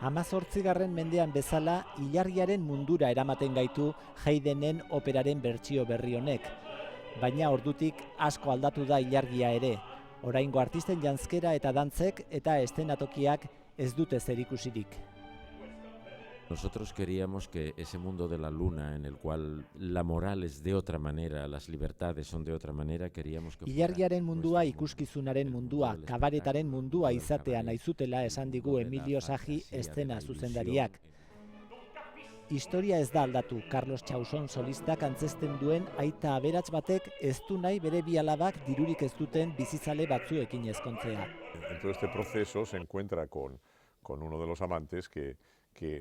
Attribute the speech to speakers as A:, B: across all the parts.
A: 18. mendean bezala, ilargiaren mundura eramaten gaitu Haydnen operaren bertsio berri honek. Baina ordutik asko aldatu da ilargia ere. Oraingo artisten janzkera eta dantzek eta eszenatokiak ez dute zerikusirik.
B: Nosotros queríamos que ese mundo de la luna, en el cual la moral es de otra manera, las libertades son de otra manera, queríamos que...
A: Ilargiaren mundua ikuskizunaren mundua, kabaretaren mundua izatea naizutela esan digu Emilio Sagi eszena zuzendariak. Historia ez da aldatu, Carlos Chausson solistak antzesten duen aita aberats batek ez du nahi bere bi alabak dirurik ez duten bizizale batzuekin ezkontzea.
C: En todo este proceso se encuentra con uno de los amantes que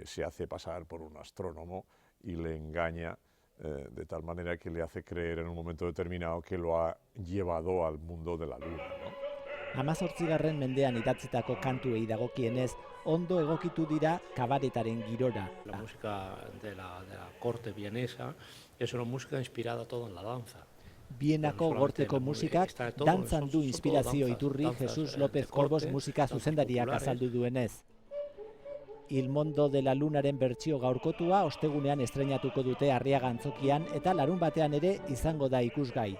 C: se hace pasar por un astrónomo y le engaña de tal manera que le hace creer en un momento determinado que lo ha llevado al mundo de la luna, ¿no?
A: 18. mendean idatzitako kantuei dagokienez, ondo egokitu dira kabaretaren girora.
D: La música de la corte vienesa es una música inspirada todo en la danza.
A: Bienako gorteko musikak dantzan du inspirazio iturri Jesus López Corbos musika zuzendariak azaldu duenez. Il Mondo de la Lunaren bertsio gaurkotua ostegunean estreinatuko dute Arriaga Antzokian eta larunbatean ere izango da ikusgai.